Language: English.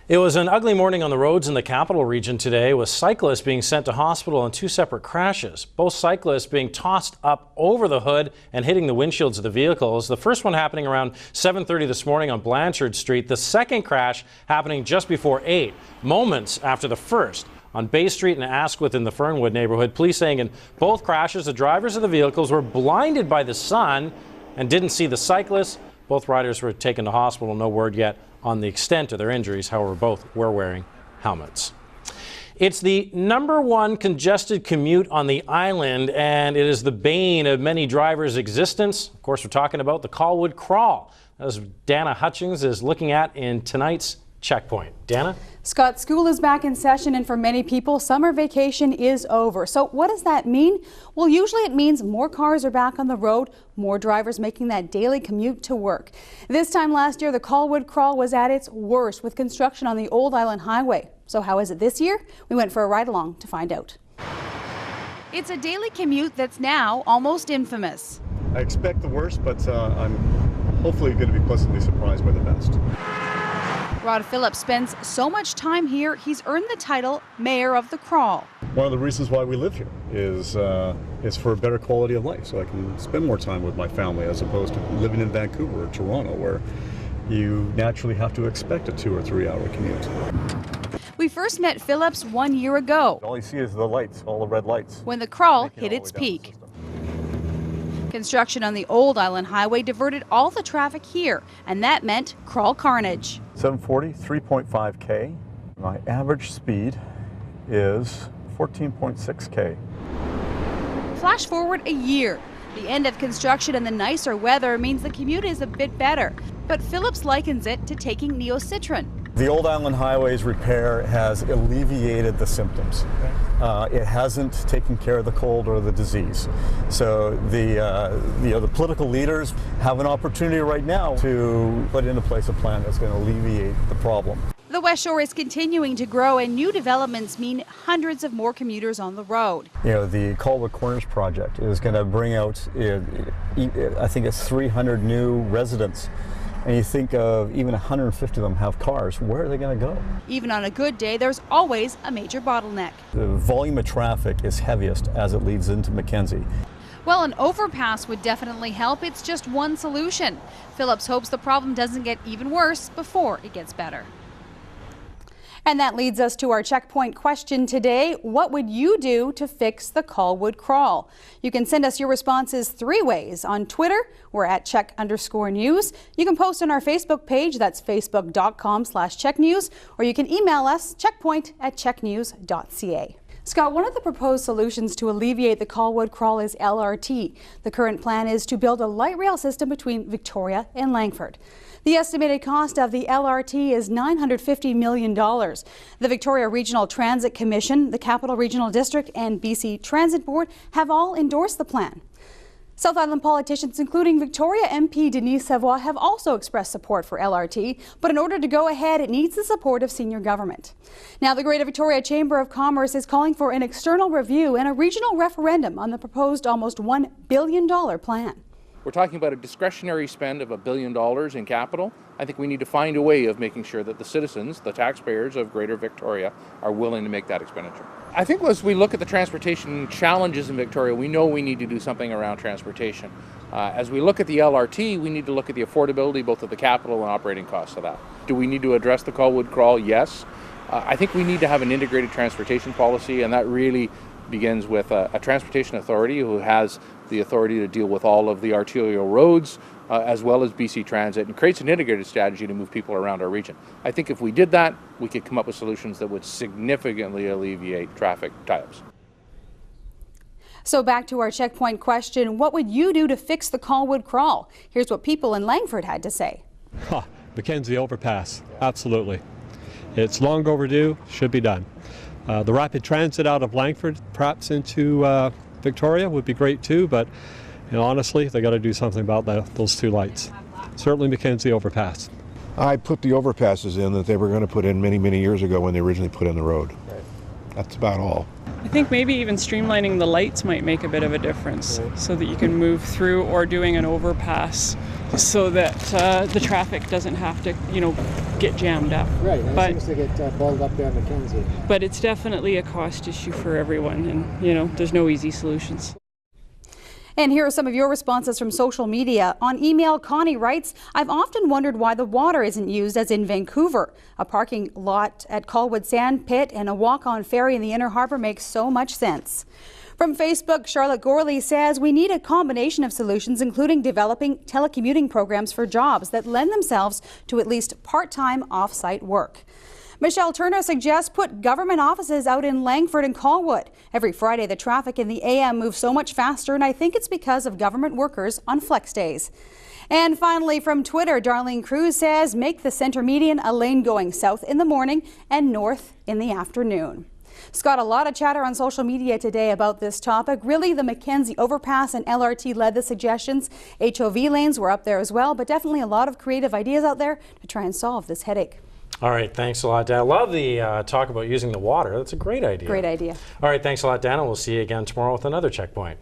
It was an ugly morning on the roads in the capital region today, with cyclists being sent to hospital in two separate crashes. Both cyclists being tossed up over the hood and hitting the windshields of the vehicles. The first one happening around 7:30 this morning on Blanchard Street. The second crash happening just before 8, moments after the first, on Bay Street in Asquith in the Fernwood neighborhood. Police saying in both crashes, the drivers of the vehicles were blinded by the sun and didn't see the cyclists. Both riders were taken to hospital. No word yet on the extent of their injuries. However, both were wearing helmets. It's the #1 congested commute on the island, and it is the bane of many drivers' existence. Of course, we're talking about the Colwood Crawl, as Dana Hutchings is looking at in tonight's Checkpoint. Dana? Scott, school is back in session, and for many people, summer vacation is over. So what does that mean? Well, usually it means more cars are back on the road, more drivers making that daily commute to work. This time last year, the Colwood Crawl was at its worst with construction on the Old Island Highway. So how is it this year? We went for a ride along to find out. It's a daily commute that's now almost infamous. I expect the worst, but I'm hopefully going to be pleasantly surprised by the best. Rod Phillips spends so much time here, he's earned the title Mayor of the Crawl. One of the reasons why we live here is for a better quality of life, so I can spend more time with my family as opposed to living in Vancouver or Toronto, where you naturally have to expect a 2 or 3 hour commute. We first met Phillips 1 year ago. All you see is the lights, all the red lights. When the crawl hit its peak. Construction on the Old Island Highway diverted all the traffic here, and that meant crawl carnage. 740, 3.5K. My average speed is 14.6K. Flash forward a year. The end of construction and the nicer weather means the commute is a bit better. But Phillips likens it to taking Neocitran. The Old Island Highway's repair has alleviated the symptoms. It hasn't taken care of the cold or the disease. So the political leaders have an opportunity right now to put into place a plan that's going to alleviate the problem. The West Shore is continuing to grow, and new developments mean hundreds of more commuters on the road. You know, the Colwood Corners project is going to bring out, I think it's 300 new residents. And you think of even 150 of them have cars, where are they going to go? Even on a good day, there's always a major bottleneck. The volume of traffic is heaviest as it leads into Mackenzie. Well, an overpass would definitely help. It's just one solution. Phillips hopes the problem doesn't get even worse before it gets better. And that leads us to our checkpoint question today. What would you do to fix the Colwood Crawl? You can send us your responses 3 ways. On Twitter, we're at @CHEK_news. You can post on our Facebook page, that's facebook.com/CHEKnews, or you can email us checkpoint@cheknews.ca. Scott, one of the proposed solutions to alleviate the Colwood Crawl is LRT. The current plan is to build a light rail system between Victoria and Langford. The estimated cost of the LRT is $950 million. The Victoria Regional Transit Commission, the Capital Regional District, and BC Transit Board have all endorsed the plan. South Island politicians, including Victoria MP Denise Savoy, have also expressed support for LRT, but in order to go ahead, it needs the support of senior government. Now, the Greater Victoria Chamber of Commerce is calling for an external review and a regional referendum on the proposed almost $1 billion plan. We're talking about a discretionary spend of $1 billion in capital. I think we need to find a way of making sure that the citizens, the taxpayers of Greater Victoria, are willing to make that expenditure. I think as we look at the transportation challenges in Victoria, we know we need to do something around transportation. As we look at the LRT, we need to look at the affordability both of the capital and operating costs of that. Do we need to address the Colwood Crawl? Yes. I think we need to have an integrated transportation policy, and that really begins with a transportation authority who has the authority to deal with all of the arterial roads as well as BC Transit, and creates an integrated strategy to move people around our region. I think if we did that, we could come up with solutions that would significantly alleviate traffic tie-ups. So back to our checkpoint question, what would you do to fix the Colwood Crawl? Here's what people in Langford had to say. Mackenzie overpass, absolutely. It's long overdue, should be done. The rapid transit out of Langford, perhaps into Victoria, would be great too, but honestly, they got to do something about those 2 lights. Certainly Mackenzie overpass. I put the overpasses in that they were going to put in many, many years ago when they originally put in the road. That's about all. I think maybe even streamlining the lights might make a bit of a difference so that you can move through, or doing an overpass so that the traffic doesn't have to, get jammed up. Right, and it seems to get balled up there in Mackenzie. But it's definitely a cost issue for everyone, and there's no easy solutions. And here are some of your responses from social media. On email, Connie writes, I've often wondered why the water isn't used as in Vancouver. A parking lot at Colwood Sand Pit and a walk-on ferry in the Inner Harbour makes so much sense. From Facebook, Charlotte Gorley says we need a combination of solutions, including developing telecommuting programs for jobs that lend themselves to at least part-time off-site work. Michelle Turner suggests put government offices out in Langford and Colwood. Every Friday, the traffic in the AM moves so much faster, and I think it's because of government workers on flex days. And finally, from Twitter, Darlene Cruz says make the center median a lane going south in the morning and north in the afternoon. Scott, a lot of chatter on social media today about this topic. Really, the Mackenzie overpass and LRT led the suggestions. HOV lanes were up there as well, but definitely a lot of creative ideas out there to try and solve this headache. All right, thanks a lot, Dan. I love the talk about using the water. That's a great idea. Great idea. All right, thanks a lot, Dan. We'll see you again tomorrow with another checkpoint.